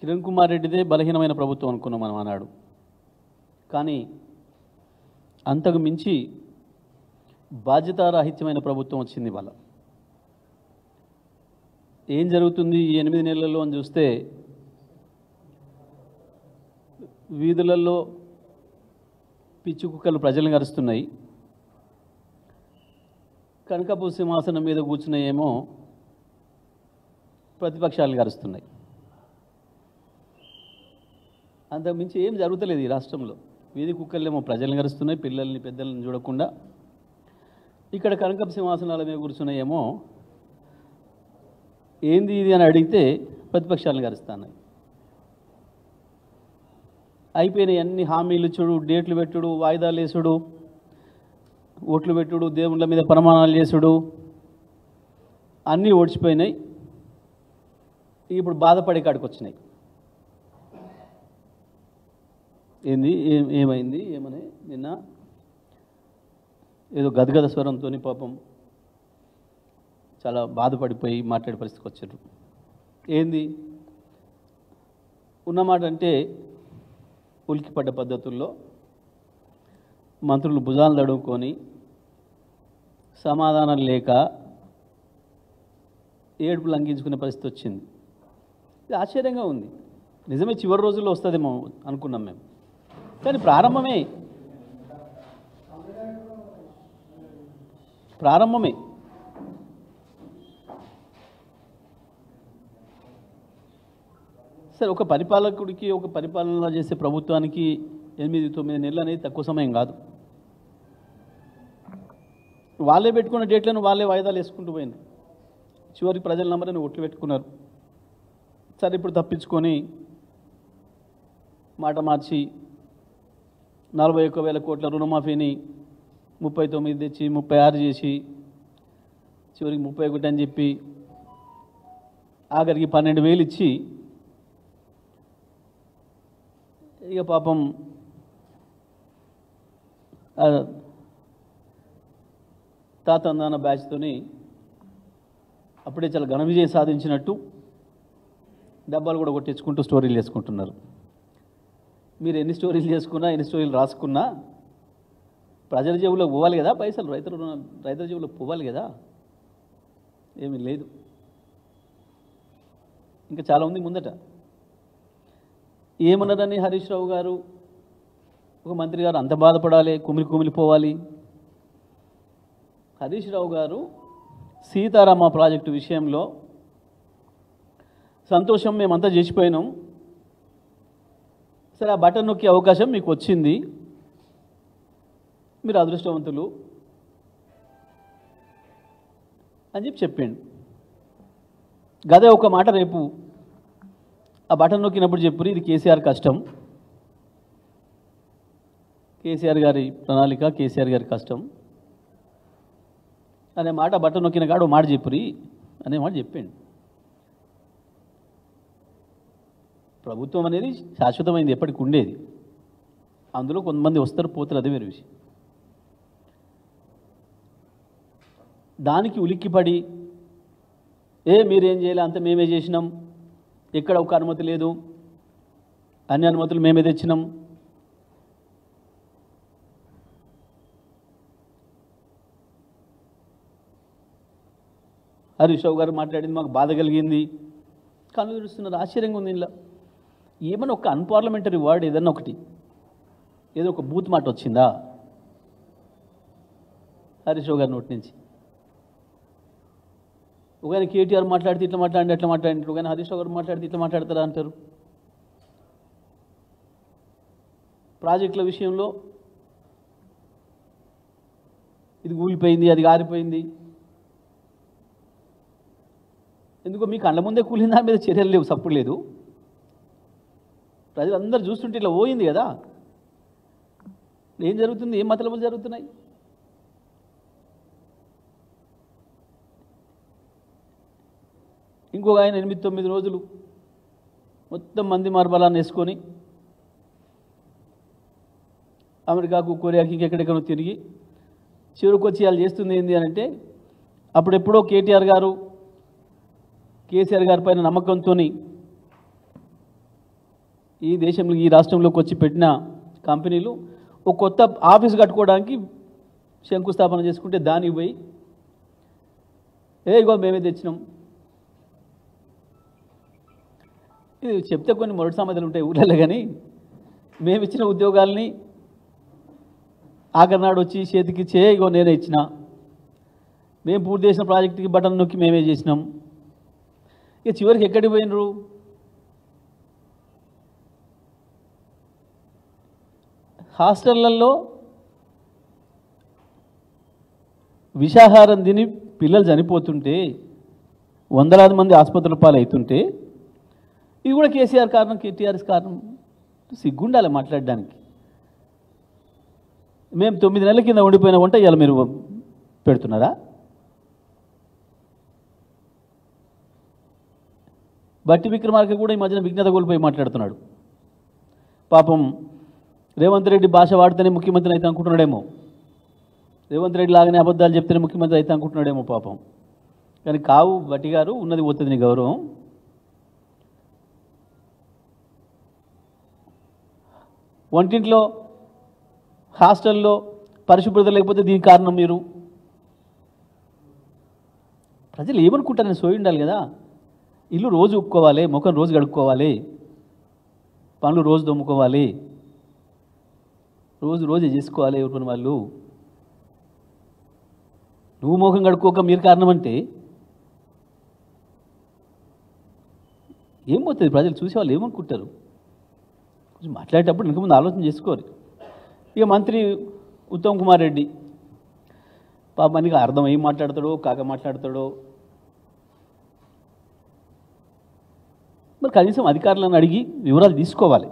కిరణ్ కుమార్ రెడ్డిదే బలహీనమైన ప్రభుత్వం అనుకున్నాం మనం అన్నాడు. కానీ అంతకు మించి బాధ్యతారాహిత్యమైన ప్రభుత్వం వచ్చింది ఇవాళ. ఏం జరుగుతుంది ఈ 8 నెలల్లో అని చూస్తే, వీధులలో పిచ్చి కుక్కలు ప్రజలను కరుస్తున్నాయి. కనకపు సింహాసనం మీద కూర్చున్నాయేమో ప్రతిపక్షాలు కరుస్తున్నాయి. అంతకుమించి ఏం జరుగుతలేదు ఈ రాష్ట్రంలో. వీధి కుక్కలేమో ప్రజలను కరుస్తున్నాయి, పిల్లల్ని పెద్దల్ని చూడకుండా. ఇక్కడ కనకపు సింహాసనాల మీద కూర్చున్నాయేమో ఏంది ఇది అని అడిగితే ప్రతిపక్షాలను కరుస్తున్నాయి. అయిపోయినాయి అన్ని హామీలు చూడు, డేట్లు పెట్టుడు, వాయిదాలు వేసుడు, ఓట్లు పెట్టుడు, దేవుళ్ళ మీద ప్రమాణాలు చేసుడు అన్నీ ఓడిచిపోయినాయి. ఇప్పుడు బాధపడే కాడికి వచ్చినాయి. ఏంది ఏమైంది ఏమని నిన్న ఏదో గదగద స్వరంతో పాపం చాలా బాధపడిపోయి మాట్లాడే పరిస్థితికి వచ్చారు. ఏంది ఉన్నమాట అంటే, ఉలికిపడ్డ పద్ధతుల్లో మంత్రులు భుజాలు తడుముకొని సమాధానం లేక ఏడుపు లంఘించుకునే పరిస్థితి వచ్చింది. ఇది ఆశ్చర్యంగా ఉంది. నిజమే చివరి రోజుల్లో వస్తుందేమో అనుకున్నాం మేము, కానీ ప్రారంభమే. సరే, ఒక పరిపాలకుడికి, ఒక పరిపాలన చేసే ప్రభుత్వానికి 8-9 నెలలు అనేది తక్కువ సమయం కాదు. వాళ్ళే పెట్టుకున్న డేట్లను వాళ్ళే వాయిదాలు వేసుకుంటూ పోయినారు. చివరికి ప్రజల నంబర్ని ఒట్లు పెట్టుకున్నారు. సరే, ఇప్పుడు తప్పించుకొని మాట మార్చి 41,000 కోట్ల రుణమాఫీని 39 తెచ్చి 36 చేసి చివరికి 31 అని చెప్పి ఆఖరికి 12,000 ఇచ్చి ఇక పాపం తాతందాన బ్యాచ్తోని అప్పుడే చాలా ఘన విజయం సాధించినట్టు డబ్బాలు కూడా కొట్టించుకుంటూ స్టోరీలు చేసుకుంటున్నారు. మీరు ఎన్ని స్టోరీలు చేసుకున్నా, ఎన్ని స్టోరీలు రాసుకున్నా ప్రజల జేబులో పోవాలి కదా పైసలు, రైతుల జేబులో పోవాలి కదా. ఏమీ లేదు, ఇంకా చాలా ఉంది ముందట. ఏమన్నారని హరీష్ రావు గారు, ఒక మంత్రి గారు అంత బాధపడాలి, కుమిలిపోవాలి. హరీష్ రావు గారు సీతారామ ప్రాజెక్టు విషయంలో సంతోషం, మేమంతా చేసిపోయినాం, సరే ఆ బటన్ నొక్కే అవకాశం మీకు వచ్చింది, మీరు అదృష్టవంతులు అని చెప్పిండు. గదే ఒక మాట రేపు ఆ బటన్ నొక్కినప్పుడు చెప్పురు, ఇది కేసీఆర్ కష్టం, కేసీఆర్ గారి ప్రణాళిక, కేసీఆర్ గారి కష్టం అనే మాట బటన్ నొక్కిన కాడు మాట చెప్పురి అనే మాట చెప్పిండు. ప్రభుత్వం అనేది శాశ్వతమైంది, ఎప్పటికి ఉండేది. అందులో కొంతమంది వస్తారు పోతారు, అదే వేరే విషయం. దానికి ఉలిక్కిపడి మీరేం చేయాలి, అంత మేమే చేసినాం, ఎక్కడ ఒక అనుమతి లేదు, అన్ని అనుమతులు మేమే తెచ్చినాం, హరీష్ రావు గారు మాట్లాడింది మాకు బాధ కలిగింది, కళ్ళు తెరుస్తున్నారు. ఆశ్చర్యంగా ఉంది. ఇలా ఏమన్నా ఒక అన్పార్లమెంటరీ వర్డ్ ఏదన్నా ఒకటి, ఏదో ఒక బూత్ మాట వచ్చిందా హరీష్ రావు గారి నోటి నుంచి? ఒకవేళ కేటీఆర్ మాట్లాడితే ఇట్లా మాట్లాడి అట్లా మాట్లాడినట్టు, కానీ హరీష్ రావు గారు మాట్లాడితే ఇట్లా మాట్లాడతారా అంటారు. ప్రాజెక్టుల విషయంలో ఇది కూలిపోయింది, అది గారిపోయింది, ఎందుకో మీ కళ్ళ ముందే కూలిన దాని మీద చర్యలు లేవు, సప్పుడు లేదు. ప్రజలందరూ చూస్తుంటే ఇట్లా పోయింది కదా, ఏం జరుగుతుంది, ఏం మతలబులు జరుగుతున్నాయి? ఇంకొక ఆయన 8-9 రోజులు మొత్తం మంది మార్బలాన్ని వేసుకొని అమెరికాకు, కొరియాకి, ఇంకెక్కడెక్కడో తిరిగి చివరికి వచ్చి వాళ్ళు చేస్తుంది ఏంటి అని అంటే, అప్పుడెప్పుడో కేటీఆర్ గారు కేసీఆర్ గారి పైన నమ్మకంతో ఈ దేశంలో ఈ రాష్ట్రంలోకి వచ్చి పెట్టిన కంపెనీలు ఒక కొత్త ఆఫీస్ కట్టుకోవడానికి శంకుస్థాపన చేసుకుంటే దానికి పోయి ఇగో మేమే తెచ్చినాం. ఇది చెప్తే కొన్ని మొరటి సామెతలు ఉంటాయి ఊళ్ళలో, కానీ మేము ఇచ్చిన ఉద్యోగాల్ని ఆఖరినాడు వచ్చి చేతికి ఇగో నేనే ఇచ్చిన, మేము పూర్తి చేసిన ప్రాజెక్టుకి బటన్ నొక్కి మేమే చేసినాం. ఇక చివరికి ఎక్కడికి పోయినరు? హాస్టళ్లలో విషాహారం తిని పిల్లలు చనిపోతుంటే, వందలాది మంది ఆసుపత్రుల పాలు అవుతుంటే, ఇది కూడా కేసీఆర్ కారణం, టీఆర్ఎస్ కారణం. సిగ్గుండాలి మాట్లాడడానికి. మేము 9 నెలల కింద ఉండిపోయిన వంట ఇవాళ మీరు పెడుతున్నారా? బట్టి విక్రమార్క కూడా ఈ మధ్యన విజ్ఞత కోల్పోయి మాట్లాడుతున్నాడు. పాపం రేవంత్ రెడ్డి భాష వాడితేనే ముఖ్యమంత్రి అయితే అనుకుంటున్నాడేమో, రేవంత్ రెడ్డి లాగానే అబద్ధాలు చెప్తేనే ముఖ్యమంత్రి అయితే అనుకుంటున్నాడేమో పాపం. కానీ కావు బట్టి గారు, ఉన్నది పోతుంది నీ గౌరవం. వంటింట్లో హాస్టల్లో పరిశుభ్రత లేకపోతే దీనికి కారణం మీరు. ప్రజలు ఏమనుకుంటారని సోయి ఉండాలి కదా. ఇల్లు రోజు ఉక్కోవాలి, ముఖం రోజు కడుక్కోవాలి, పనులు రోజు దొమ్ముకోవాలి, రోజు చేసుకోవాలి ఎవరి పని వాళ్ళు. నువ్వు ముఖం కడుక్కోక మీరు కారణం అంటే ఏం పోతుంది? ప్రజలు చూసేవాళ్ళు ఏమనుకుంటారు? కొంచెం మాట్లాడేటప్పుడు ఇంక ముందు ఆలోచన చేసుకోరు. ఇక మంత్రి ఉత్తమ్ కుమార్ రెడ్డి పాప మనకి అర్థం ఏం మాట్లాడతాడో కాక మాట్లాడతాడో. మరి కనీసం అధికారులను అడిగి వివరాలు తీసుకోవాలి.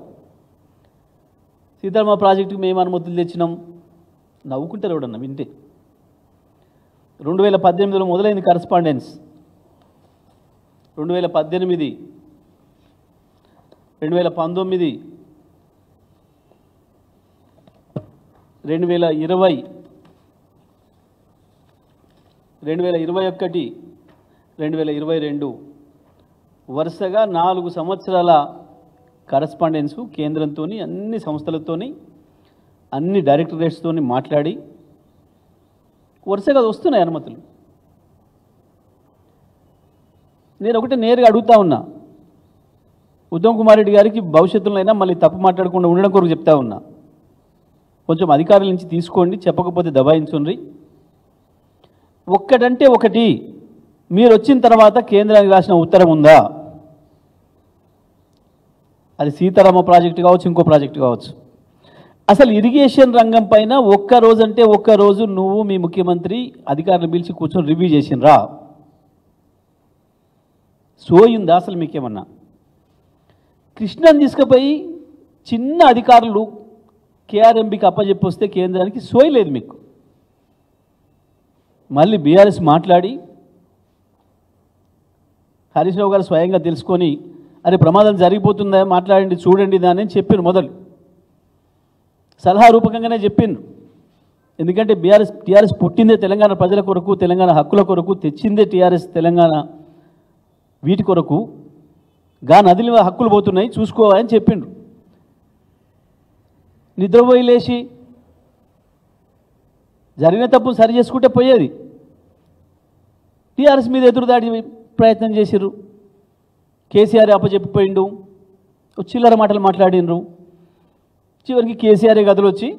సీతారామ ప్రాజెక్టుకు మేము అనుమతులు తెచ్చినాం, నవ్వుకుంటారు ఎవడన్నా వింటే. 2018లో మొదలైంది కరస్పాండెన్స్. 2018, 2019, 2020, 2021, 2022 వరుసగా 4 సంవత్సరాల కరస్పాండెన్సు కేంద్రంతో, అన్ని సంస్థలతో, అన్ని డైరెక్టరేట్స్తో మాట్లాడి వరుసగా వస్తున్నాయి అనుమతులు. నేను ఒకటే నేరుగా అడుగుతా ఉన్నా, ఉత్తమ్ కుమార్ రెడ్డి గారికి భవిష్యత్తులో అయినా మళ్ళీ తప్పు మాట్లాడకుండా ఉండడం కొరకు చెప్తా ఉన్నా, కొంచెం అధికారుల నుంచి తీసుకోండి, చెప్పకపోతే దబాయించుండ్రి. ఒక్కటంటే ఒకటి, మీరు వచ్చిన తర్వాత కేంద్రానికి రాసిన ఉత్తరం ఉందా? అది సీతారామ ప్రాజెక్టు కావచ్చు, ఇంకో ప్రాజెక్టు కావచ్చు. అసలు ఇరిగేషన్ రంగం పైన ఒక్కరోజు నువ్వు మీ ముఖ్యమంత్రి అధికారులు పిలిచి కూర్చొని రివ్యూ చేసినరా? సోయిందా అసలు మీకేమన్నా? కృష్ణని తీసుకుపోయి చిన్న అధికారులు కేఆర్ఎంబికి అప్పచెప్పి వస్తే కేంద్రానికి సోయలేదు మీకు. మళ్ళీ బీఆర్ఎస్ మాట్లాడి హరీష్ రావు గారు స్వయంగా తెలుసుకొని, అరే ప్రమాదం జరిగిపోతుందా, మాట్లాడండి, చూడండి దాన్ని అని చెప్పారు. మొదలు సలహా రూపకంగానే చెప్పిండ్రు. ఎందుకంటే టీఆర్ఎస్ పుట్టిందే తెలంగాణ ప్రజల కొరకు, తెలంగాణ హక్కుల కొరకు, తెచ్చిందే టీఆర్ఎస్ తెలంగాణ వీటి కొరకు. నదిలో హక్కులు పోతున్నాయి చూసుకోవాలని చెప్పిండ్రు. నిద్రపోయి లేచి జరిగిన తప్పు సరి చేసుకుంటే పోయేది. టీఆర్ఎస్ మీద ఎదురుదాడి ప్రయత్నం చేసిర్రు. కేసీఆర్ అప్పచెప్పిపోయిండు, చిల్లర మాటలు మాట్లాడినరు. చివరికి కేసీఆర్ గదులు వచ్చి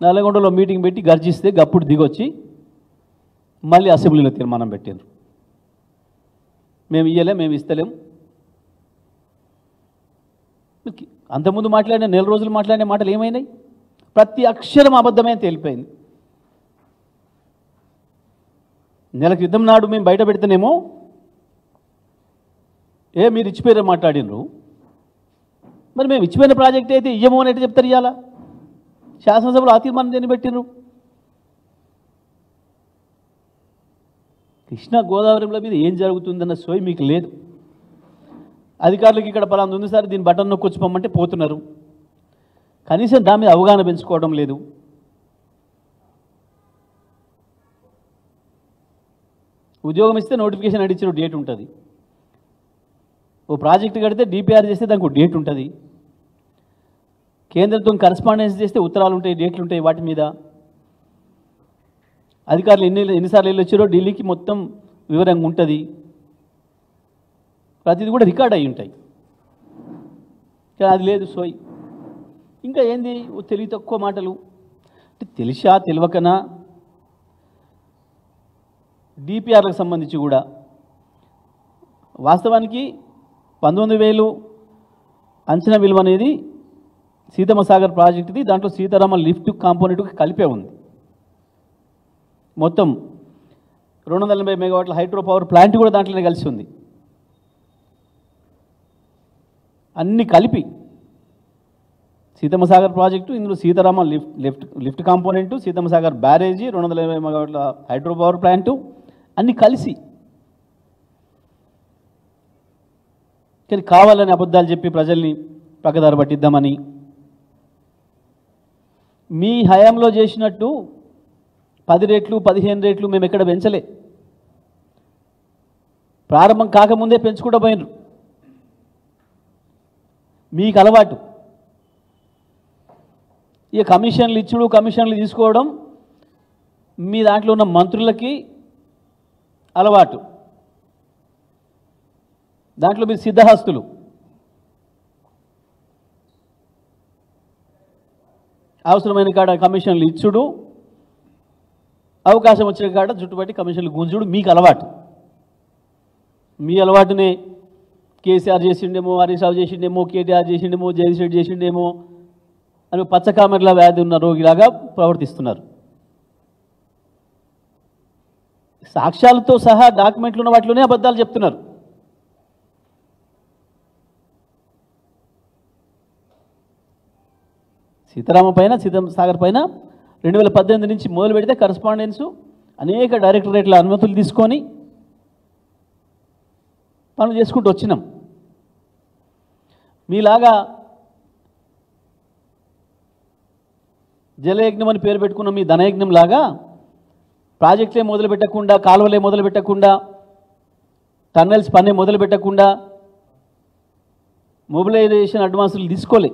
నల్లగొండలో మీటింగ్ పెట్టి గర్జిస్తే గప్పుడు దిగొచ్చి మళ్ళీ అసెంబ్లీలో తీర్మానం పెట్టినారు. మేము ఇయ్యలేం, మేము ఇస్తలేం. అంతకుముందు మాట్లాడిన 4 రోజులు మాట్లాడిన మాటలు ఏమైనాయి? ప్రతి అక్షరం అబద్ధమే తేలిపోయింది. నెల క్రితం నాడు మేము బయట పెడితేనేమో మీరు ఇచ్చిపోయారని మాట్లాడినరు. మరి మేము ఇచ్చిపోయిన ప్రాజెక్ట్ అయితే ఇయ్యమో అని ఎట్లా చెప్తారు? ఇవ్వాలా శాసనసభలో ఆ తీర్మానం దేన్ని పెట్టినరు? కృష్ణా గోదావరిల మీద ఏం జరుగుతుందన్న సోయి మీకు లేదు. అధికారులకు ఇక్కడ పలానా ఉంది సార్, దీన్ని బటన్ నొక్కొచ్చి పొమ్మంటే పోతున్నారు. కనీసం దాని మీద అవగాహన పెంచుకోవడం లేదు. ఉద్యోగం ఇస్తే నోటిఫికేషన్ అడిచిన డేట్ ఉంటుంది. ఓ ప్రాజెక్ట్ కడితే డిపిఆర్ చేస్తే దానికి డేట్ ఉంటుంది. కేంద్రంతో కరస్పాండెన్స్ చేస్తే ఉత్తరాలు ఉంటాయి, డేట్లు ఉంటాయి, వాటి మీద అధికారులు ఎన్నిసార్లు వెళ్ళి వచ్చారో ఢిల్లీకి మొత్తం వివరంగా ఉంటుంది. ప్రతిదీ కూడా రికార్డ్ అయి ఉంటాయి. కానీ అది లేదు సోయి. ఇంకా ఏంది తెలివి తక్కువ మాటలు. తెలిసా తెలియకనా డిపిఆర్లకు సంబంధించి కూడా వాస్తవానికి 19,000 అంచనా విలువ అనేది సీతమ్మ సాగర్ ప్రాజెక్టుది. దాంట్లో సీతారామ లిఫ్ట్ కాంపోనెంట్కి కలిపే ఉంది. మొత్తం 280 మెగావాట్ల హైడ్రో పవర్ ప్లాంట్ కూడా దాంట్లోనే కలిసి ఉంది. అన్నీ కలిపి సీతమ్మ సాగర్ ప్రాజెక్టు, ఇందులో సీతారామ లిఫ్ట్ కాంపోనెంటు, సీతమ్మ సాగర్ బ్యారేజీ, 280 మెగావాట్ల హైడ్రో పవర్ ప్లాంటు అన్నీ కలిసి. కానీ కావాలని అబద్ధాలు చెప్పి ప్రజల్ని పక్కదారి పట్టిద్దామని మీ హయాంలో చేసినట్టు 10 రెట్లు 15 రెట్లు మేము ఎక్కడ పెంచలే. ప్రారంభం కాకముందే పెంచుకుంటూ పోయినరు. మీకు అలవాటు. ఇక కమిషన్లు ఇచ్చుడు, కమిషన్లు తీసుకోవడం మీ దాంట్లో ఉన్న మంత్రులకి అలవాటు. దాంట్లో మీరు సిద్ధహస్తులు. అవసరమైన కాడ కమిషన్లు ఇచ్చుడు, అవకాశం వచ్చిన కాడ చుట్టుపట్టి కమిషన్లు గుంజుడు మీకు అలవాటు. మీ అలవాటునే కేసీఆర్ చేసిండేమో, హరీష్ రావు చేసిండేమో, కేటీఆర్ చేసిండేమో, జగదీష్ రెడ్డి చేసిండేమో అని పచ్చకామెర్ల వ్యాధి ఉన్న రోగిలాగా ప్రవర్తిస్తున్నారు. సాక్ష్యాలతో సహా డాక్యుమెంట్లు ఉన్న వాటిలోనే అబద్ధాలు చెప్తున్నారు. సీతారామ పైన, సీతమ్మ సాగర్ పైన 2018 నుంచి మొదలు పెడితే కరస్పాండెన్సు అనేక డైరెక్టరేట్ల అనుమతులు తీసుకొని పనులు చేసుకుంటూ వచ్చినాం. మీలాగా జలయజ్ఞం అని పేరు పెట్టుకున్న మీ ధనయజ్ఞం లాగా ప్రాజెక్టులే మొదలు పెట్టకుండా, కాలువలే మొదలు పెట్టకుండా, టన్నెల్స్ పనే మొదలు పెట్టకుండా మొబిలైజేషన్ అడ్వాన్సులు తీసుకోలే.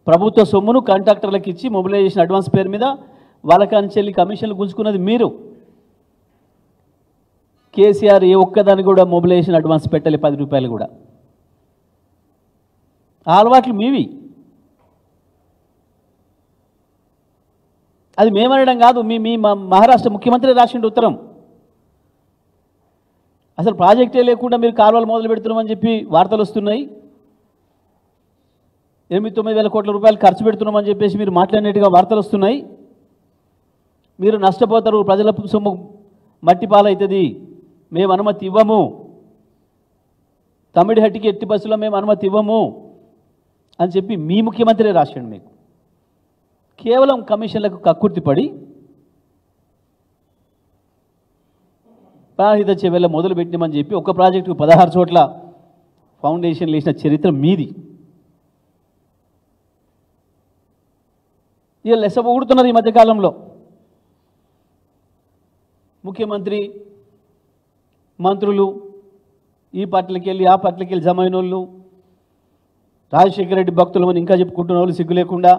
ప్రభుత్వ సొమ్మును కాంట్రాక్టర్లకు ఇచ్చి మొబిలైజేషన్ అడ్వాన్స్ పేరు మీద వాళ్ళకాంచెల్లి కమిషన్లు గుంజుకున్నది మీరు. కేసీఆర్ ఏ ఒక్కదాన్ని కూడా మొబిలైజేషన్ అడ్వాన్స్ పెట్టాలి, 10 రూపాయలు కూడా. ఆ అలవాట్లు మీవి. అది మేమనడం కాదు, మీ మహారాష్ట్ర ముఖ్యమంత్రి రాసిండు ఉత్తరం. అసలు ప్రాజెక్టే లేకుండా మీరు కాలువలు మొదలు పెడుతున్నామని చెప్పి వార్తలు వస్తున్నాయి. 8-9 వేల కోట్ల రూపాయలు ఖర్చు పెడుతున్నామని చెప్పేసి మీరు మాట్లాడినట్టుగా వార్తలు వస్తున్నాయి. మీరు నష్టపోతారు, ప్రజల సొమ్ము మట్టి పాలవుతుంది, మేము అనుమతి ఇవ్వము, తమిడిహట్టికి ఎట్టి బస్సులో మేము అనుమతి ఇవ్వము అని చెప్పి మీ ముఖ్యమంత్రి రాసిండు మీకు. కేవలం కమిషన్లకు కక్కుర్తిపడి ప్రాణహిత చెవెళ్ళ మొదలు పెట్టినామని చెప్పి ఒక ప్రాజెక్టుకు 16 చోట్ల ఫౌండేషన్లు వేసిన చరిత్ర మీది. ఇక లెస్స పొగుడుతున్నారు ఈ మధ్యకాలంలో. ముఖ్యమంత్రి, మంత్రులు ఈ పార్టీలకి వెళ్ళి ఆ పార్టీలకి వెళ్ళి జమ అయిన వాళ్ళు, రాజశేఖర రెడ్డి భక్తులు అని ఇంకా చెప్పుకుంటున్న వాళ్ళు సిగ్గు లేకుండా.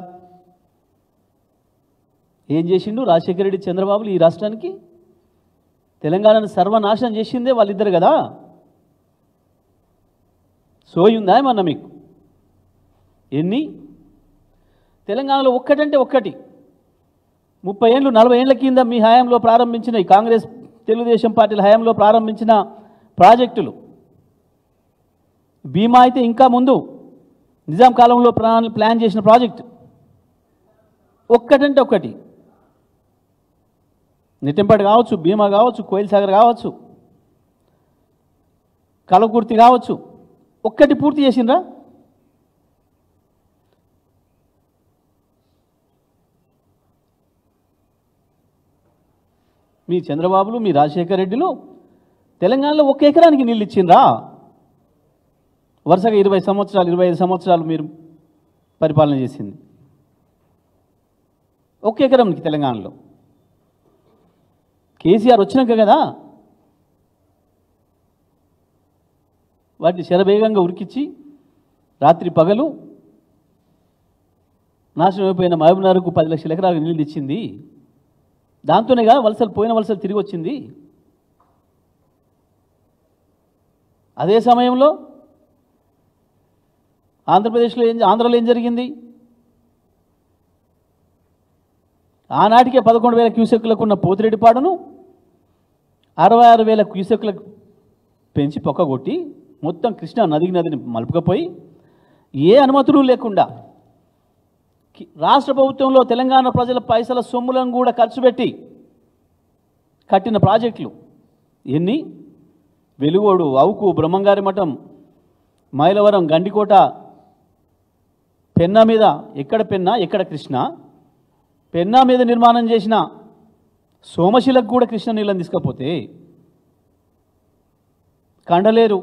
ఏం చేసిండు రాజశేఖర రెడ్డి, చంద్రబాబులు ఈ రాష్ట్రానికి? తెలంగాణను సర్వనాశనం చేసిందే వాళ్ళిద్దరు కదా. సోయి ఉందా ఏమన్నా మీకు? ఎన్ని తెలంగాణలో ఒక్కటంటే ఒక్కటి 30 ఏళ్ళు 40 ఏళ్ల కింద మీ హయాంలో ప్రారంభించిన ఈ కాంగ్రెస్ తెలుగుదేశం పార్టీల హయాంలో ప్రారంభించిన ప్రాజెక్టులు. భీమా అయితే ఇంకా ముందు నిజాం కాలంలో ప్లాన్ చేసిన ప్రాజెక్టు ఒక్కటంటే ఒక్కటి. నెట్టెంపాడు కావచ్చు, భీమా కావచ్చు, కోయిల్ సాగర్ కావచ్చు, కలకుర్తి కావచ్చు, ఒక్కటి పూర్తి చేసిండ్రా? మీ చంద్రబాబులు, మీ రాజశేఖర రెడ్డిలు తెలంగాణలో 1 ఎకరానికి నీళ్ళు ఇచ్చిండ్రా? వరుసగా 20 సంవత్సరాలు 25 సంవత్సరాలు మీరు పరిపాలన చేసింది 1 ఎకరంకి తెలంగాణలో. కేసీఆర్ వచ్చినాక కదా వాటిని శరవేగంగా ఉరికిచ్చి రాత్రి పగలు నాశనం అయిపోయిన మహబూబ్నగర్కు 10 లక్షల ఎకరాలకు నీళ్ళు ఇచ్చింది. దాంతోనేగా వలసలు పోయిన వలసలు తిరిగి వచ్చింది. అదే సమయంలో ఆంధ్రలో ఏం జరిగింది? ఆనాటికే 11,000 క్యూసెక్కులకు ఉన్న పోతిరెడ్డిపాడును 66,000 క్యూసెక్కులకు పెంచి పొక్కగొట్టి మొత్తం కృష్ణా నదిని మలుపుకపోయి ఏ అనుమతులు లేకుండా రాష్ట్ర ప్రభుత్వంలో తెలంగాణ ప్రజల పైసల సొమ్ములను కూడా ఖర్చు పెట్టి కట్టిన ప్రాజెక్టులు ఎన్ని? వెలుగోడు, అవుకు, బ్రహ్మంగారి మఠం, మైలవరం, గండికోట, పెన్నా మీద ఎక్కడ పెన్నా ఎక్కడ కృష్ణ, పెన్నా మీద నిర్మాణం చేసిన సోమశిలకు కూడా కృష్ణ నీళ్ళని తీసుకపోతే కండలేరు,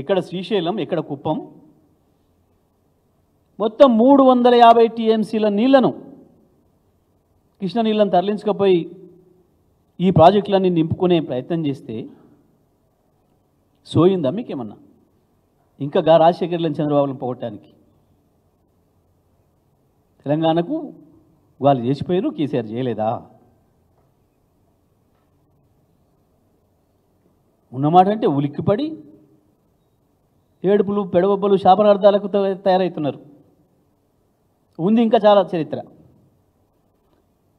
ఎక్కడ శ్రీశైలం, ఎక్కడ కుప్పం, మొత్తం 350 టీఎంసీల నీళ్లను కృష్ణ నీళ్ళను తరలించకపోయి ఈ ప్రాజెక్టులన్నీ నింపుకునే ప్రయత్నం చేస్తే సోయిందా మీకేమన్నా? ఇంకా రాజశేఖర్లను చంద్రబాబులను పోగొట్టడానికి తెలంగాణకు వాళ్ళు చేసిపోయారు, కేసీఆర్ చేయలేదా? ఉన్నమాట అంటే ఉలిక్కిపడి ఏడుపులు, పెడబొబ్బలు, శాపనార్థాలకు తయారవుతున్నారు. ఉంది ఇంకా చాలా చరిత్ర.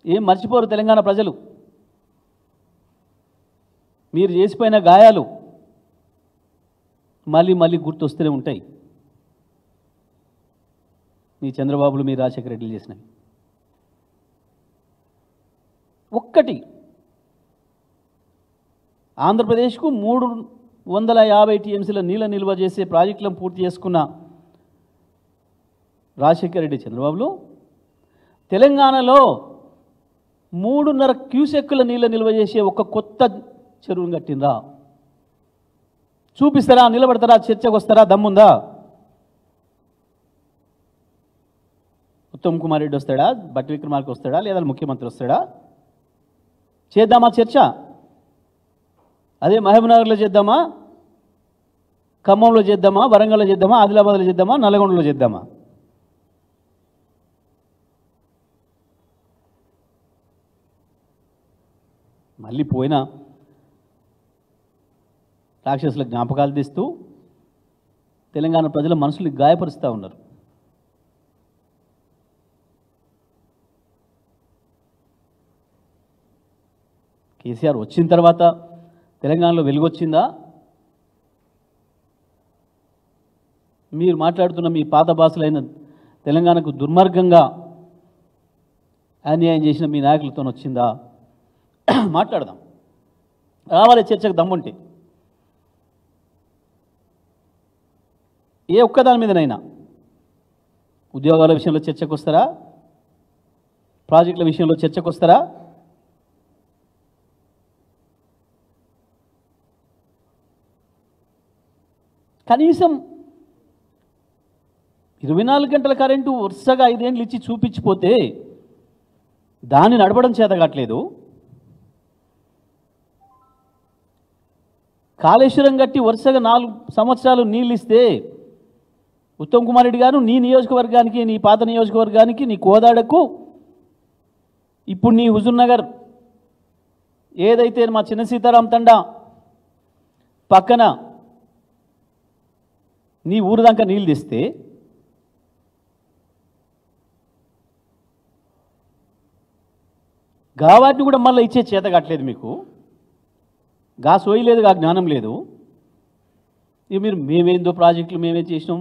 ఏం మర్చిపోరు తెలంగాణ ప్రజలు. మీరు చేసిపోయిన గాయాలు మళ్ళీ మళ్ళీ గుర్తొస్తూనే ఉంటాయి. మీ చంద్రబాబులు, మీ రాజశేఖర రెడ్డిలు చేసినవి. ఒక్కటి ఆంధ్రప్రదేశ్కు 350 టీఎంసీల నీళ్ళ నిల్వ చేసే ప్రాజెక్టులను పూర్తి చేసుకున్న రాజశేఖర రెడ్డి, చంద్రబాబులు తెలంగాణలో 3.5 క్యూసెక్కుల నీళ్ళ నిల్వ చేసే ఒక కొత్త చెరువును కట్టిందా? చూపిస్తారా? నిలబడతారా? చర్చకు వస్తారా? దమ్ముందా? ఉత్తమ్ కుమార్ రెడ్డి వస్తాడా? బట్టి విక్రమార్క వస్తాడా? లేదా ముఖ్యమంత్రి వస్తాడా? చేద్దామా చర్చ? అదే మహబూబ్నగర్లో చేద్దామా, ఖమ్మంలో చేద్దామా, వరంగల్లో చేద్దామా, ఆదిలాబాద్లో చేద్దామా, నల్గొండలో చేద్దామా? మళ్ళీ పోయిన రాక్షసుల జ్ఞాపకాలు తీస్తూ తెలంగాణ ప్రజల మనసులు గాయపరుస్తూ ఉన్నారు. కేసీఆర్ వచ్చిన తర్వాత తెలంగాణలో వెలుగొచ్చిందా? మీరు మాట్లాడుతున్న మీ పాత భాషలైన తెలంగాణకు దుర్మార్గంగా అన్యాయం చేసిన మీ నాయకులతో వచ్చిందా? మాట్లాడదాం, రావాలి చర్చకు దమ్ముంటే. ఏ ఒక్కదాని మీదనైనా ఉద్యోగాల విషయంలో చర్చకు వస్తారా? ప్రాజెక్టుల విషయంలో చర్చకు వస్తారా? కనీసం 24 గంటల కరెంటు వరుసగా 5 ఏళ్ళు ఇచ్చి చూపించిపోతే దాన్ని నడపడం చేత కావట్లేదు. కాళేశ్వరం కట్టి వరుసగా 4 సంవత్సరాలు నీళ్ళు ఇస్తే ఉత్తమ్ కుమార్ రెడ్డి గారు నీ నియోజకవర్గానికి, నీ పాత నియోజకవర్గానికి, నీ కోదాడకు, ఇప్పుడు నీ హుజూర్నగర్ ఏదైతే మా చిన్న సీతారాం తండా పక్కన నీ ఊరు దాకా నీళ్ళు తెస్తే వాటిని కూడా మళ్ళీ ఇచ్చే చేత కట్టలేదు మీకు. సోయి లేదు, జ్ఞానం లేదు. ఇక మీరు మేమేందో ప్రాజెక్టులు మేమే చేసినాం,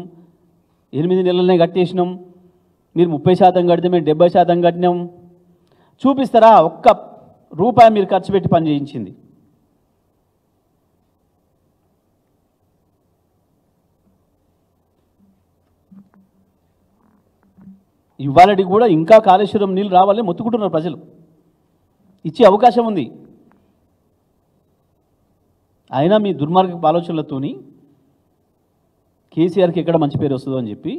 8 నెలలనే కట్టేసినాం, మీరు 30% కడితే మేము 70% కట్టినాం. చూపిస్తారా? ఒక్క రూపాయి మీరు ఖర్చు పెట్టి పని చేయించింది. ఇవాళకి కూడా ఇంకా కాళేశ్వరం నీళ్ళు రావాలని మొత్తుకుంటున్నారు ప్రజలు. ఇచ్చే అవకాశం ఉంది. అయినా మీ దుర్మార్గపు ఆలోచనలతోని కేసీఆర్కి ఎక్కడ మంచి పేరు వస్తుందో అని చెప్పి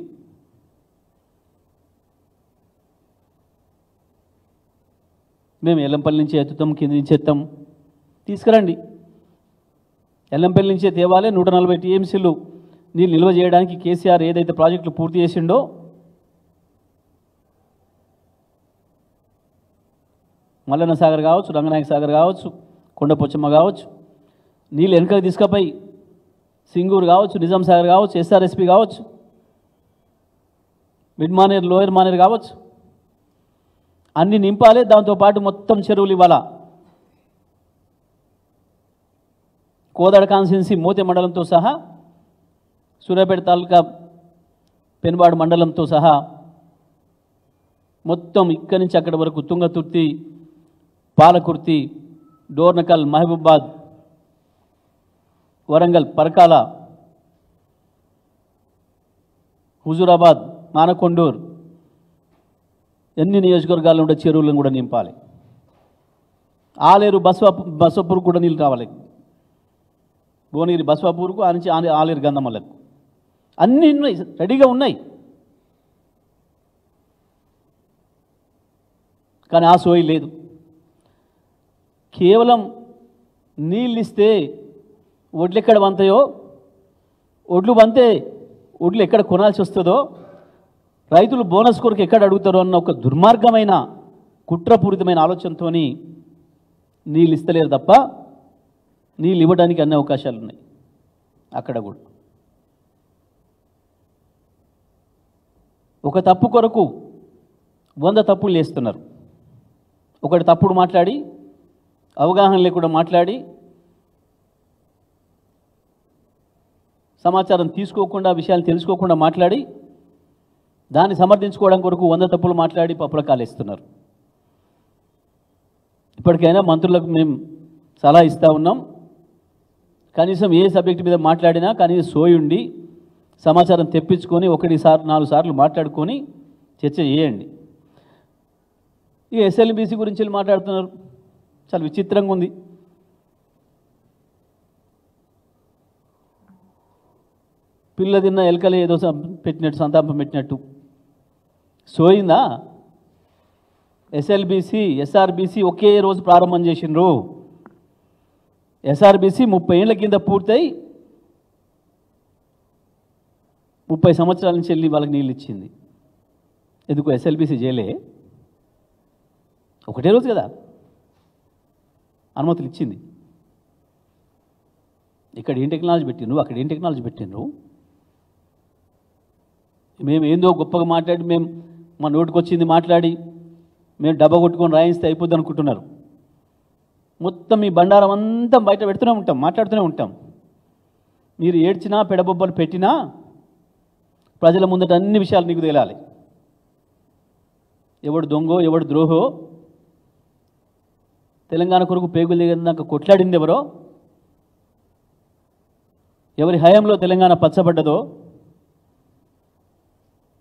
మేము ఎల్లంపల్లి నుంచి ఎత్తుతాం, కింద నుంచి ఎత్తాం, తీసుకురండి. ఎల్లంపల్లి నుంచే తేవాలి, 140 టీఎంసీలు నీళ్ళు నిల్వ చేయడానికి కేసీఆర్ ఏదైతే ప్రాజెక్టులు పూర్తి చేసిండో మల్లన్న సాగర్ కావచ్చు, రంగనాయక సాగర్ కావచ్చు, కొండపోచమ్మ కావచ్చు, నీళ్ళు వెనకకి తీసుకుపోయి సింగూరు కావచ్చు, నిజాం సాగర్ కావచ్చు, ఎస్ఆర్ఎస్పి కావచ్చు, మిడ్ మానేర్, లోయర్ మానేర్ కావచ్చు, అన్నీ నింపాలి. దాంతోపాటు మొత్తం చెరువులు ఇవ్వాలా. కోదాడ కాన్స్టిట్యున్సీ మోతే మండలంతో సహా, సూర్యాపేట తాలూకా పెనుబాడు మండలంతో సహా మొత్తం ఇక్కడి నుంచి అక్కడి వరకు తుంగతుర్తి, పాలకుర్తి, డోర్నకల్, మహబూబాద్, వరంగల్, పరకాల, హుజూరాబాద్, మానకొండూర్, ఎన్ని నియోజకవర్గాల్లో ఉండే చెరువులను కూడా నింపాలి. ఆలేరు, బస్వాపూర్ కూడా నీళ్ళు రావాలి. భువనగిరి బస్వాపూర్కు ఆ నుంచి ఆలేరు, గంధమల్లకు అన్నీ ఉన్నాయి, రెడీగా ఉన్నాయి. కానీ ఆ సోయి లేదు. కేవలం నీళ్ళు ఇస్తే ఒడ్లు ఎక్కడ వంతాయో, ఒడ్లు వంతే ఒడ్లు ఎక్కడ కొనాల్సి వస్తుందో, రైతులు బోనస్ కొరకు ఎక్కడ అడుగుతారో అన్న ఒక దుర్మార్గమైన కుట్రపూరితమైన ఆలోచనతో నీళ్ళు ఇస్తలేరు తప్ప నీళ్ళు ఇవ్వడానికి అన్ని అవకాశాలు ఉన్నాయి అక్కడ కూడా. ఒక తప్పు కొరకు 100 తప్పులు చేస్తున్నారు. ఒకటి తప్పుడు మాట్లాడి, అవగాహన లేకుండా మాట్లాడి, సమాచారం తీసుకోకుండా, విషయాలు తెలుసుకోకుండా మాట్లాడి, దాన్ని సమర్థించుకోవడం కొరకు 100 తప్పులు మాట్లాడి పప్పుల కాలేస్తున్నారు. ఇప్పటికైనా మంత్రులకు మేము సలహా ఇస్తూ ఉన్నాం. కనీసం ఏ సబ్జెక్టు మీద మాట్లాడినా కనీసం సోయుండి సమాచారం తెప్పించుకొని 4 సార్లు మాట్లాడుకొని చర్చ చేయండి. ఇక ఎస్ఎల్బీసీ గురించి మాట్లాడుతున్నారు. చాలా విచిత్రంగా ఉంది. పిల్ల తిన్న ఎలకలే ఏదో పెట్టినట్టు, సంతాపం పెట్టినట్టు సోయిందా? ఎస్ఎల్బీసీ, ఎస్ఆర్బీసీ ఒకే రోజు ప్రారంభం చేసిండ్రు. ఎస్ఆర్బీసీ 30 ఏళ్ల కింద పూర్తయి 30 సంవత్సరాల నుంచి వెళ్ళి వాళ్ళకి నీళ్ళు ఇచ్చింది. ఎందుకు ఎస్ఎల్బీసీ చేయలే? ఒకటే రోజు కదా అనుమతులు ఇచ్చింది. ఇక్కడ ఏం టెక్నాలజీ పెట్టిండ్రు, అక్కడ ఏం టెక్నాలజీ పెట్టిండ్రు? మేము ఏందో గొప్పగా మాట్లాడి, మేము మా నోటికి వచ్చింది మాట్లాడి, మేము డబ్బా కొట్టుకొని రాయిస్తే అయిపోద్ది అనుకుంటున్నారు. మొత్తం మీ బండారం అంతా బయట పెడుతూనే ఉంటాం, మాట్లాడుతూనే ఉంటాం. మీరు ఏడ్చినా, పెడబొబ్బలు పెట్టినా ప్రజల ముందట అన్ని విషయాలు నీకు తేలాలి. ఎవడు దొంగో, ఎవడు ద్రోహో, తెలంగాణ కొరకు పేగులు దిగదాక కొట్లాడింది ఎవరో, ఎవరి హయాంలో తెలంగాణ పచ్చబడ్డదో,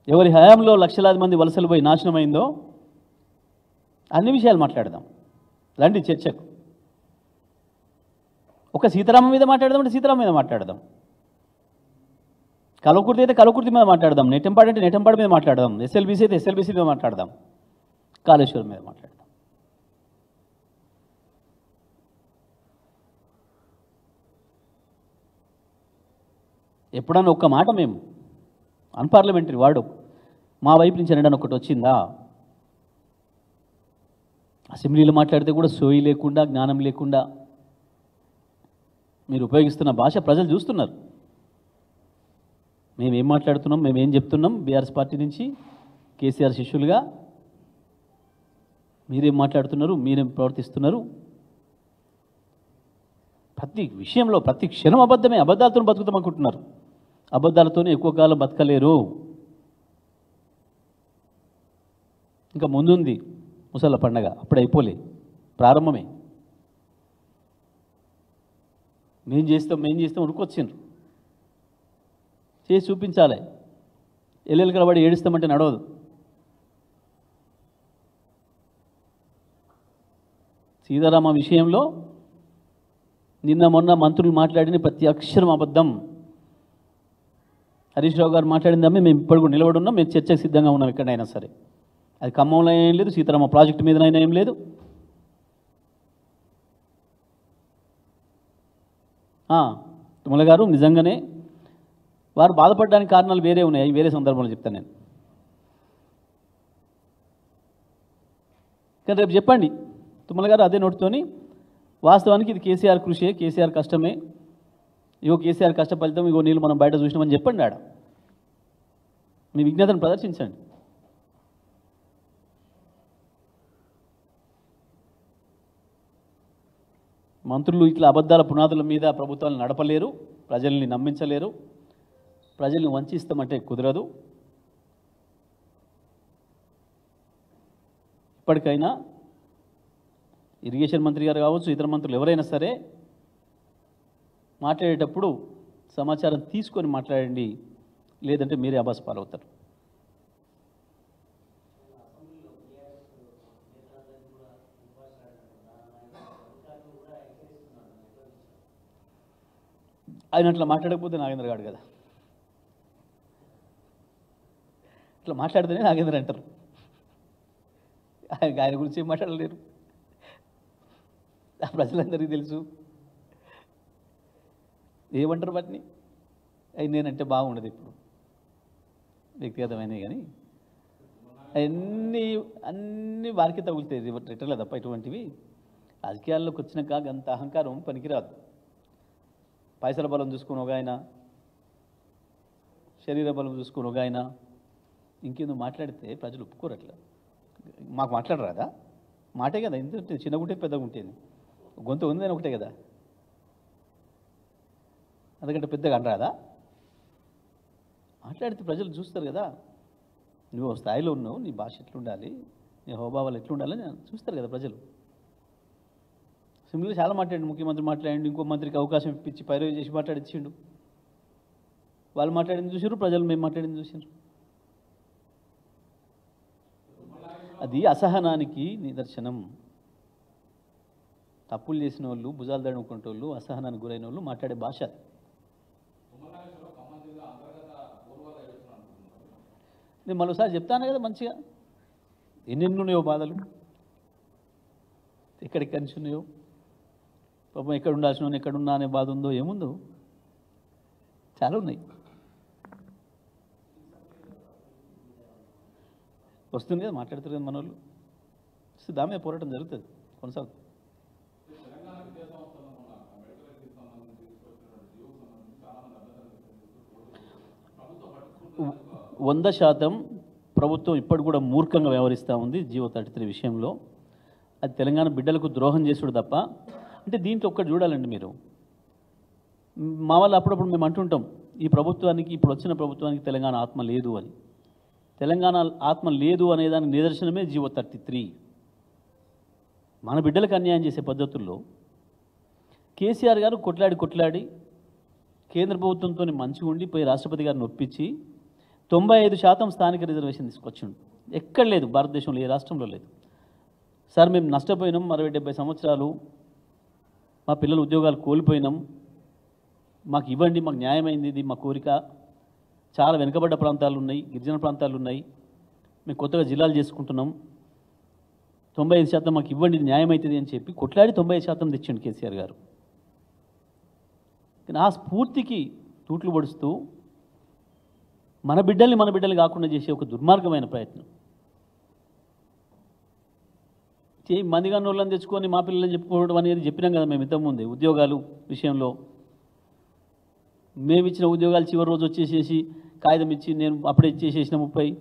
ఎవరి హయాంలో లక్షలాది మంది వలసలు పోయి నాశనమైందో, అన్ని విషయాలు మాట్లాడదాం. రండి చర్చకు. ఒక సీతారామం మీద మాట్లాడదాం అంటే సీతారామం మీద మాట్లాడదాం. కలవకుర్తి అయితే కలవకుర్తి మీద మాట్లాడదాం. నెట్టంపాడు అంటే నెట్టంపాడు మీద మాట్లాడదాం. ఎస్ఎల్బీసీ అయితే ఎస్ఎల్బీసీ మీద మాట్లాడదాం. కాళేశ్వరం మీద మాట్లాడదాం. ఎప్పుడన్నా ఒక్క మాట మేము అన్పార్లమెంటరీ వాడు మా వైపు నుంచి అనడానికి ఒకటి వచ్చిందా? అసెంబ్లీలో మాట్లాడితే కూడా సోయి లేకుండా, జ్ఞానం లేకుండా మీరు ఉపయోగిస్తున్న భాష ప్రజలు చూస్తున్నారు. మేమేం మాట్లాడుతున్నాం, మేమేం చెప్తున్నాం బీఆర్ఎస్ పార్టీ నుంచి కేసీఆర్ శిష్యులుగా, మీరేం మాట్లాడుతున్నారు, మీరేం ప్రవర్తిస్తున్నారు. ప్రతి విషయంలో ప్రతి క్షణం అబద్ధమే. అబద్ధాలతో బతుకుతాం అనుకుంటున్నారు. అబద్ధాలతోనే ఎక్కువ కాలం బతకలేరు. ఇంకా ముందుంది ముసళ్ళ పండగ, అప్పుడు అయిపోలే, ప్రారంభమే. మేం చేస్తాం ఉరుకొచ్చిండ్రు. చేసి చూపించాలి. ఎల్లెలు కలబడి ఏడుస్తామంటే నడవదు. సీతారామ విషయంలో నిన్న మొన్న మంత్రులు మాట్లాడిన ప్రతి అక్షరం అబద్ధం. హరీష్ రావు గారు మాట్లాడిందమ్మే మేము ఇప్పుడు కూడా నిలబడి ఉన్నాం. మేము చర్చకు సిద్ధంగా ఉన్నాం ఎక్కడైనా సరే. అది ఖమ్మంలో ఏం లేదు, సీతారామ ప్రాజెక్టు మీదనైనా ఏం లేదు. తుమ్మల గారు నిజంగానే వారు బాధపడడానికి కారణాలు వేరే ఉన్నాయి, వేరే సందర్భంలో చెప్తాను నేను. కానీ రేపు చెప్పండి తుమ్మల గారు అదే నోటితోని, వాస్తవానికి ఇది కేసీఆర్ కృషి, కేసీఆర్ కష్టమే, ఇగో కేసీఆర్ కష్ట ఫలితం, ఇగో నీళ్ళు మనం బయట చూసినామని చెప్పండి. ఆడ మీ విజ్ఞతను ప్రదర్శించండి. మంత్రులు ఇట్లా అబద్ధాల పునాదుల మీద ప్రభుత్వాలను నడపలేరు, ప్రజల్ని నమ్మించలేరు, ప్రజల్ని వంచిస్తామంటే కుదరదు. ఇప్పటికైనా ఇరిగేషన్ మంత్రి గారు కావచ్చు, ఇతర మంత్రులు ఎవరైనా సరే మాట్లాడేటప్పుడు సమాచారం తీసుకొని మాట్లాడండి, లేదంటే మీరే అబాస్ పాలవుతారు. ఆయన అట్లా మాట్లాడకపోతే నాగేంద్ర గాడు కదా, ఇట్లా మాట్లాడితేనే నాగేంద్ర అంటారు. ఆయన గురించి ఏం మాట్లాడలేరు, ప్రజలందరికీ తెలుసు. ఏమంటారు వాటిని? అవి నేనంటే బాగుండదు ఇప్పుడు, వ్యక్తిగతమైనవి, కానీ అన్నీ వారికి తగులుతాయి రిటర్లే తప్ప ఇటువంటివి రాజకీయాల్లోకి వచ్చినాక అంత అహంకారం పనికిరాదు. పైసల బలం చూసుకుని ఒక ఆయన, శరీర బలం చూసుకుని ఒక ఆయన, ఇంకేందో మాట్లాడితే ప్రజలు ఒప్పుకోరు. అట్లా మాకు మాట్లాడరాదా? మాటే కదా, ఇంత చిన్నగా ఉంటే పెద్దగా ఉంటుంది, గొంతు ఉందని ఒకటే కదా, అందుకంటే పెద్దగా అనరాదా? మాట్లాడితే ప్రజలు చూస్తారు కదా, నువ్వు స్థాయిలో ఉన్నావు, నీ భాష ఎట్లుండాలి, నీ హోభావాలు ఎట్లుండాలని చూస్తారు కదా ప్రజలు. సింపుల్గా చాలా మాట్లాడండి, ముఖ్యమంత్రి మాట్లాడండి, ఇంకో మంత్రికి అవకాశం ఇప్పించి పైరవి చేసి మాట్లాడిచ్చిండు. వాళ్ళు మాట్లాడింది చూసారు, ప్రజలు మేము మాట్లాడింది చూసారు. అది అసహనానికి నిదర్శనం. తప్పులు చేసిన వాళ్ళు, భుజాలు దడుముకుంటే వాళ్ళు, అసహనానికి గురైన వాళ్ళు మాట్లాడే భాష. నేను మరోసారి చెప్తాను కదా మంచిగా, ఎన్నెన్ని ఉన్నాయో బాధలు, ఎక్కడెక్కడి నుంచి ఉన్నాయో, పాపం ఎక్కడ ఉండాల్సిన ఎక్కడున్నా అనే బాధ ఉందో ఏముందో చాలా ఉన్నాయి. వస్తుంది కదా, మాట్లాడుతారు కదా మన వాళ్ళు, దామే పోరాటం జరుగుతుంది, కొనసాగుతుంది. వంద శాతం ప్రభుత్వం ఇప్పటి కూడా మూర్ఖంగా వ్యవహరిస్తూ ఉంది జియో 33 విషయంలో. అది తెలంగాణ బిడ్డలకు ద్రోహం చేసుడు తప్ప. అంటే దీంట్లో ఒక్కటి చూడాలండి మీరు, మా వాళ్ళు అప్పుడప్పుడు మేము అంటుంటాం, ఈ ప్రభుత్వానికి, ఇప్పుడు వచ్చిన ప్రభుత్వానికి తెలంగాణ ఆత్మ లేదు అని. తెలంగాణ ఆత్మ లేదు అనేదానికి నిదర్శనమే జియో 33. మన బిడ్డలకు అన్యాయం చేసే పద్ధతుల్లో కేసీఆర్ గారు కొట్లాడి కేంద్ర ప్రభుత్వంతో మంచిగా ఉండి పోయి రాష్ట్రపతి గారిని ఒప్పించి 95% స్థానిక రిజర్వేషన్ తీసుకొచ్చిండు. ఎక్కడ లేదు, భారతదేశంలో ఏ రాష్ట్రంలో లేదు. సార్ మేము నష్టపోయినాం, 60-70 సంవత్సరాలు మా పిల్లలు ఉద్యోగాలు కోల్పోయినాం, మాకు ఇవ్వండి, మాకు న్యాయమైంది, ఇది మా కోరిక. చాలా వెనుకబడ్డ ప్రాంతాలు ఉన్నాయి, గిరిజన ప్రాంతాలు ఉన్నాయి, మేము కొత్తగా జిల్లాలు చేసుకుంటున్నాం, 95% మాకు ఇవ్వండి, న్యాయం అవుతుంది అని చెప్పి కొట్లాడి 95% తెచ్చిండు కేసీఆర్ గారు. కానీ ఆ స్ఫూర్తికి తూట్లు పొడుస్తూ మన బిడ్డలు కాకుండా చేసే ఒక దుర్మార్గమైన ప్రయత్నం. మందిగా నోళ్ళని తెచ్చుకొని మా పిల్లలని చెప్పుకోవడం అనేది చెప్పినాం కదా మేము ఇంతకుముందే. ఉద్యోగాలు విషయంలో మేము ఇచ్చిన ఉద్యోగాలు చివరి రోజు వచ్చేసేసి కాగితం ఇచ్చి, నేను అప్పుడే ఇచ్చేసేసిన 30,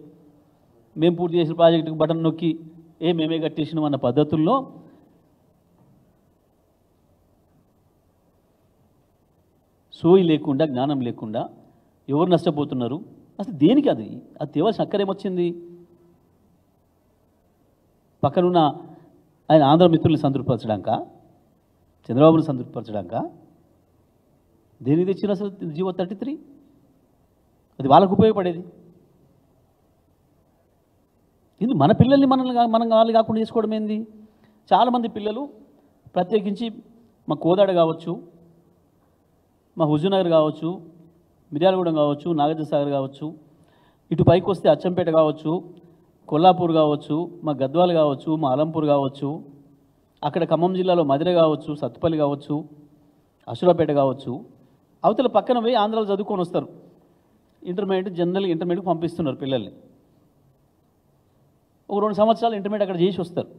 మేము పూర్తి చేసిన ప్రాజెక్టుకు బటన్ నొక్కి మేమే కట్టేసినాం అన్న పద్ధతుల్లో సోయి లేకుండా, జ్ఞానం లేకుండా ఎవరు నష్టపోతున్నారు, అసలు దేనికి అది తేవాల్సిన అక్కరేమొచ్చింది? పక్కనున్న ఆయన ఆంధ్ర మిత్రుల్ని సంతృప్తిపరచడాక, చంద్రబాబుని సంతృప్తిపరచడాక దేనికి తెచ్చిన అసలు జియో 33? అది వాళ్ళకు ఉపయోగపడేది. ఇది మన పిల్లల్ని మనం వాళ్ళు కాకుండా చేసుకోవడం ఏంది? చాలామంది పిల్లలు, ప్రత్యేకించి మా కోదాడ కావచ్చు, మా హుజూర్నగర్ కావచ్చు, మిర్యాలగూడెం కావచ్చు, నాగార్జునసాగర్ కావచ్చు, ఇటు పైకి వస్తే అచ్చంపేట కావచ్చు, కొల్లాపూర్ కావచ్చు, మా గద్వాల్ కావచ్చు, మా అలంపూర్ కావచ్చు, అక్కడ ఖమ్మం జిల్లాలో మధిర కావచ్చు, సత్తుపల్లి కావచ్చు, అసురాపేట కావచ్చు, అవతల పక్కన పోయి ఆంధ్రాలో చదువుకొని వస్తారు. ఇంటర్మీడియట్కి పంపిస్తున్నారు పిల్లల్ని. ఒక 2 సంవత్సరాలు ఇంటర్మీడియట్ అక్కడ చేసి వస్తారు,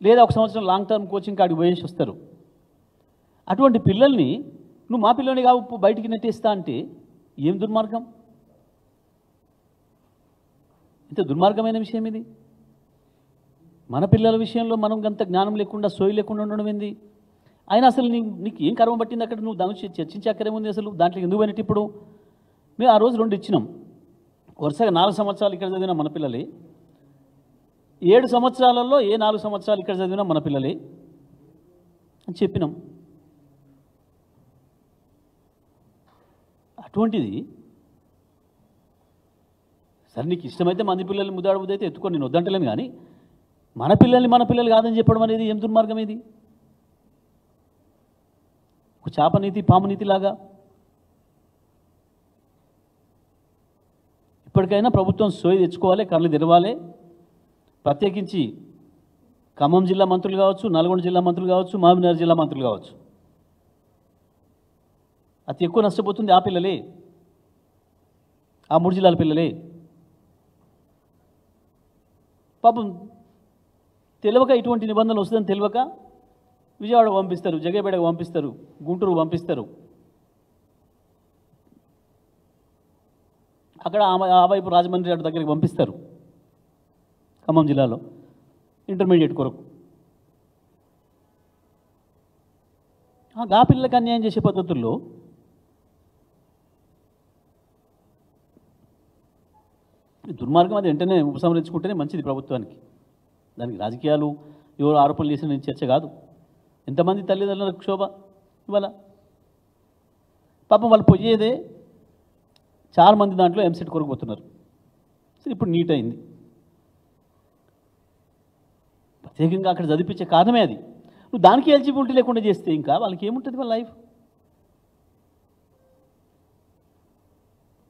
లేదా 1 సంవత్సరం లాంగ్ టర్మ్ కోచింగ్ కాడికి పోయేసి వస్తారు. అటువంటి పిల్లల్ని నువ్వు మా పిల్లని కావు బయటికి నెట్టేస్తా అంటే ఏం దుర్మార్గం? ఇంత దుర్మార్గమైన విషయం ఇది. మన పిల్లల విషయంలో మనం అంత జ్ఞానం లేకుండా, సోయి లేకుండా ఉండడం ఏంది? అయినా అసలు నీకు ఏం కర్మ పట్టింది అక్కడ? నువ్వు దాని గురించి చర్చించే అక్కరేముంది అసలు? దాంట్లో ఎందుకు పోయినట్టు? ఇప్పుడు మేము ఆ రోజు 2 ఇచ్చినాం. వరుసగా 4 సంవత్సరాలు ఇక్కడ చదివిన మన పిల్లలే, 7 సంవత్సరాలలో 4 సంవత్సరాలు ఇక్కడ చదివిన మన పిల్లలే అని చెప్పినాం. అటువంటిది సరే, నీకు ఇష్టమైతే మంది పిల్లల్ని ముద్దాడుబుద్ది అయితే ఎత్తుకొని నేను వద్దంటలేను, కానీ మన పిల్లలు కాదని చెప్పడం అనేది ఏం దుర్మార్గం ఇది? ఒక చాపనీతి పామునీతిలాగా. ఇప్పటికైనా ప్రభుత్వం సోయి తెచ్చుకోవాలి, కళ్ళు తెరవాలి. ప్రత్యేకించి ఖమ్మం జిల్లా మంత్రులు కావచ్చు, నల్గొండ జిల్లా మంత్రులు కావచ్చు, మహబూబ్నగర్ జిల్లా మంత్రులు కావచ్చు, అతి ఎక్కువ నష్టపోతుంది ఆ పిల్లలే, ఆ 3 జిల్లాల పిల్లలే. పాపం తెలియక ఇటువంటి నిబంధనలు వస్తుందని తెలియక విజయవాడ పంపిస్తారు, జగేపేటకు పంపిస్తారు, గుంటూరు పంపిస్తారు. అక్కడ ఆ వైపు రాజమండ్రి అటు దగ్గరికి పంపిస్తారు, ఖమ్మం జిల్లాలో ఇంటర్మీడియట్ కొరకు. ఆ పిల్లలకు అన్యాయం చేసే పద్ధతుల్లో దుర్మార్గం. అది వెంటనే ఉపసంహరించుకుంటేనే మంచిది ప్రభుత్వానికి. దానికి రాజకీయాలు ఎవరు ఆరోపణలు చేసిన చర్చ కాదు. ఎంతమంది తల్లిదండ్రులకు క్షోభ ఇవాళ. పాపం వాళ్ళు పోయేదే చాలా మంది దాంట్లో ఎంసెట్ కొరకు పోతున్నారు. సరే, ఇప్పుడు నీట్ అయింది. ప్రత్యేకంగా అక్కడ చదివించే కారణమే అది. నువ్వు దానికి ఎలిజిబిలిటీ లేకుండా చేస్తే ఇంకా వాళ్ళకి ఏముంటుంది వాళ్ళ లైఫ్?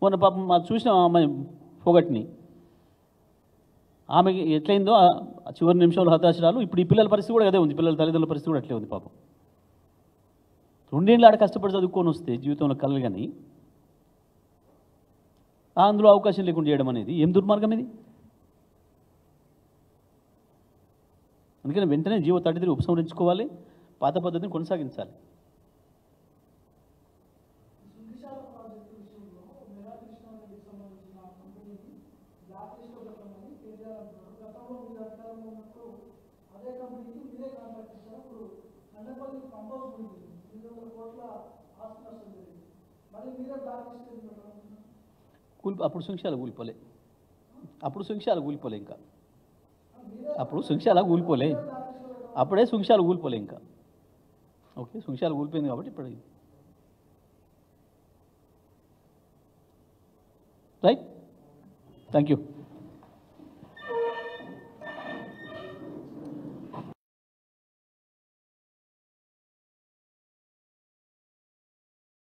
మొన్న పాపం చూసిన అమ్మాయి పొగట్ని, ఆమెకి ఎట్లయిందో ఆ చివరి నిమిషంలో హతాశరాలు. ఇప్పుడు ఈ పిల్లల పరిస్థితి కూడా అదే ఉంది, పిల్లల తల్లిదండ్రుల పరిస్థితి కూడా అట్లే ఉంది. పాపం 2 ఏళ్ళు ఆడ కష్టపడి చదువుకొని వస్తే జీవితంలో కలలు, కానీ అందులో అవకాశం లేకుండా చేయడం అనేది ఏం దుర్మార్గం ఇది? అందుకని వెంటనే జీవో 33 ఉపసంహరించుకోవాలి, పాత పద్ధతిని కొనసాగించాలి. అప్పుడు శంక్షాలు కూలిపోలే, ఇంకా అప్పుడు శంక్షాల కూలిపోలే, అప్పుడే శంక్షాలు కూలిపోలే ఇంకా. ఓకే, శంక్షాలు కూలిపోయింది కాబట్టి ఇప్పుడు రైట్. Thank you.